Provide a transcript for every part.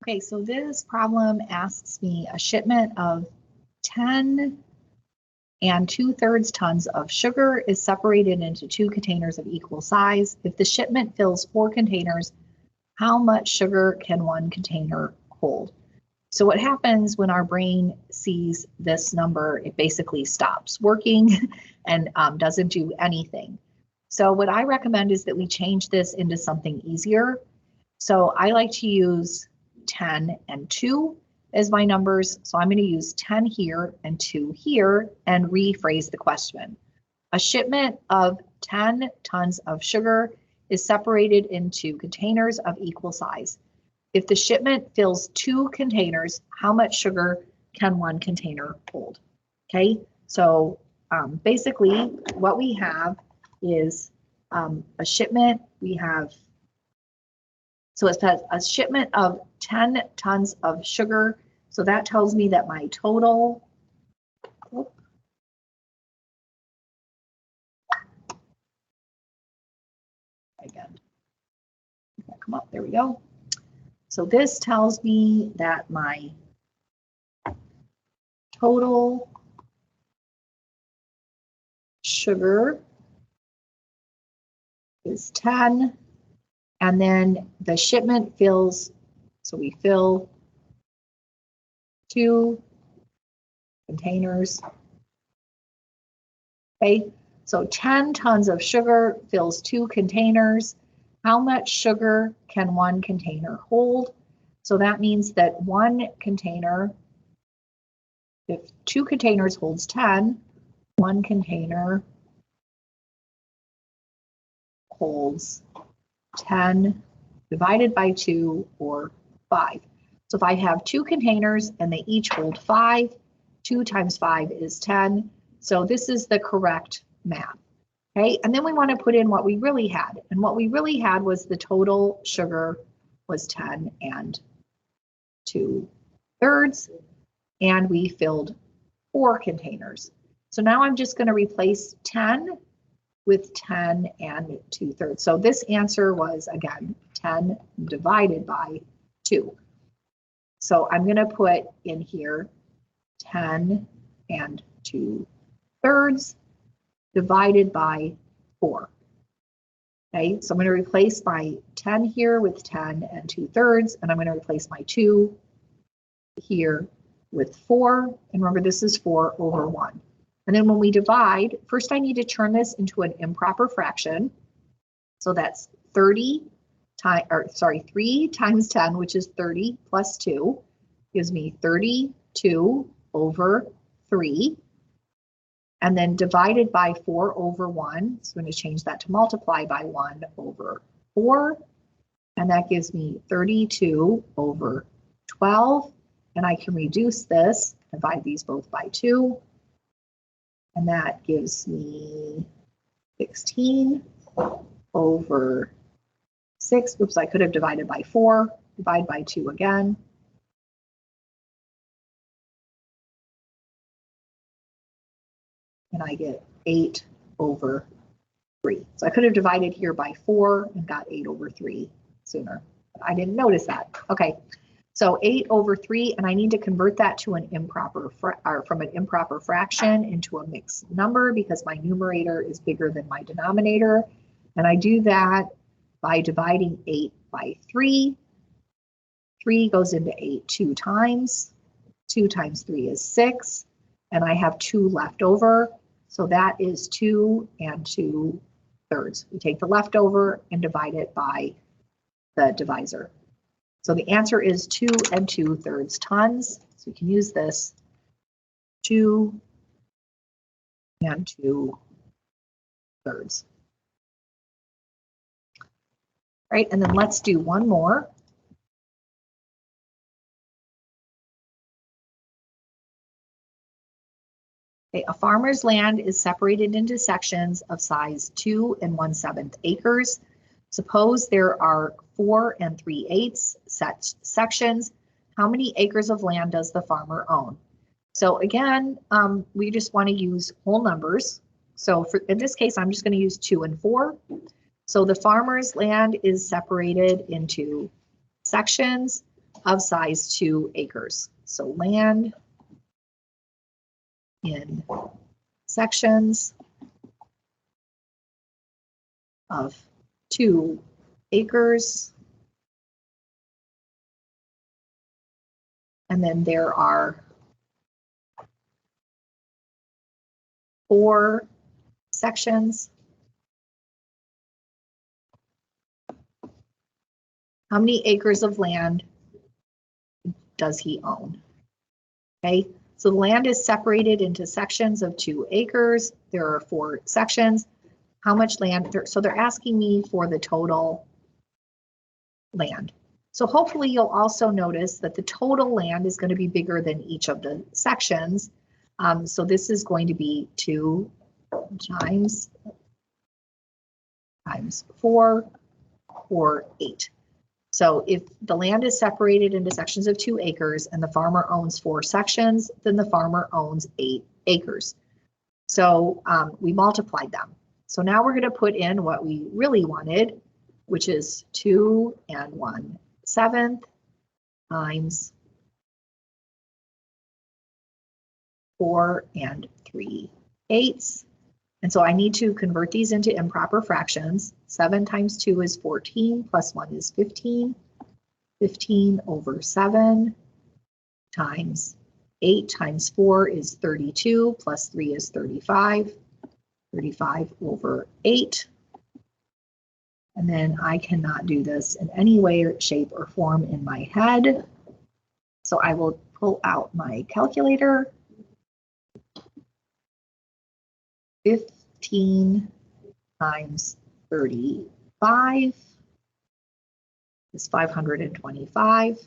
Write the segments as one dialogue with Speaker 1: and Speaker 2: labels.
Speaker 1: Okay, so this problem asks me a shipment of 10 and 2/3 tons of sugar is separated into 2 containers of equal size. If the shipment fills 4 containers, how much sugar can 1 container hold? So what happens when our brain sees this number, it basically stops working and doesn't do anything. So what I recommend is that we change this into something easier. So I like to use 10 and 2 as my numbers. So I'm going to use 10 here and 2 here and rephrase the question. A shipment of 10 tons of sugar is separated into containers of equal size. If the shipment fills 2 containers, how much sugar can 1 container hold? Okay, so basically what we have is a shipment. We have, so it says a shipment of 10 tons of sugar. So that tells me that my total, again, come up, there we go. So this tells me that my total sugar is 10, and then the shipment fills, so we fill 2 containers. Okay, so 10 tons of sugar fills 2 containers. How much sugar can 1 container hold? So that means that 1 container, if 2 containers holds 10, 1 container holds 10 divided by 2, or 5. So if I have 2 containers and they each hold 5, 2 times 5 is 10. So this is the correct math. Okay, and then we want to put in what we really had. And what we really had was the total sugar was 10 and 2/3, and we filled 4 containers. So now I'm just going to replace 10 with 10 and 2/3. So this answer was, again, 10 divided by 2. So I'm going to put in here 10 and 2/3 divided by 4. Okay, so I'm going to replace my 10 here with 10 and 2/3, and I'm going to replace my 2 here with 4. And remember, this is 4 over 1. And then when we divide, first I need to turn this into an improper fraction. So that's 3 times 10, which is 30, plus 2, gives me 32 over 3. And then divided by 4 over 1. So I'm going to change that to multiply by 1 over 4. And that gives me 32 over 12. And I can reduce this, divide these both by 2. And that gives me 16 over 6. Oops, I could have divided by 4. Divide by 2 again. And I get 8 over 3. So I could have divided here by 4 and got 8 over 3 sooner. I didn't notice that. Okay, so 8 over 3, and I need to convert that to an improper, from an improper fraction into a mixed number because my numerator is bigger than my denominator. And I do that by dividing 8 by 3. 3 goes into 8 2 times. 2 times 3 is 6. And I have 2 left over. So that is 2 and 2/3. We take the leftover and divide it by the divisor. So the answer is 2 and 2/3 tons. So we can use this, 2 and 2/3. Right, and then let's do one more. Okay, a farmer's land is separated into sections of size 2 1/7 acres. Suppose there are 4 3/8 such sections. How many acres of land does the farmer own? So again, we just want to use whole numbers. So in this case, I'm just going to use 2 and 4. So the farmer's land is separated into sections. of size 2 acres. So land in sections of 2 acres. And then there are 4 sections. How many acres of land does he own? Okay, so the land is separated into sections of 2 acres. There are 4 sections. How much land? So they're asking me for the total land. So hopefully you'll also notice that the total land is going to be bigger than each of the sections. So this is going to be 2 times 4 or 8. So if the land is separated into sections of 2 acres and the farmer owns 4 sections, then the farmer owns 8 acres. So we multiplied them. So now we're going to put in what we really wanted, which is 2 1/7 times 4 3/8. And so I need to convert these into improper fractions. 7 times 2 is 14, plus 1 is 15. 15 over 7 times 8 times 4 is 32, plus 3 is 35. 35 over 8. And then I cannot do this in any way, shape, or form in my head. So I will pull out my calculator. 15 times 35 is 525.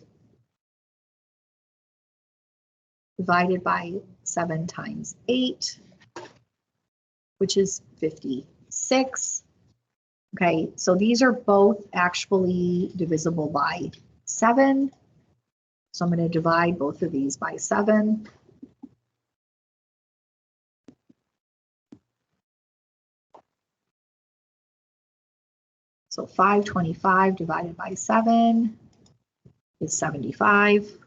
Speaker 1: Divided by 7 times 8, which is 56. Okay, so these are both actually divisible by 7. So I'm going to divide both of these by 7. So 525 divided by 7 is 75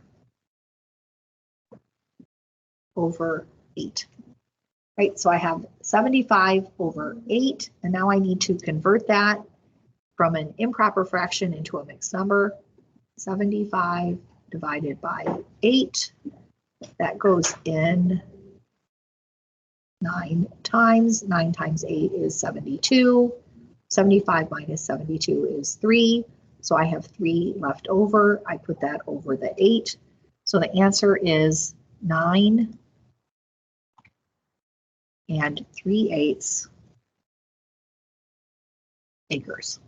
Speaker 1: over 8. Right, so I have 75 over 8, and now I need to convert that from an improper fraction into a mixed number. 75 divided by 8, that goes in 9 times. 9 times 8 is 72. 75 minus 72 is 3. So I have 3 left over. I put that over the 8. So the answer is 9 3/8 acres.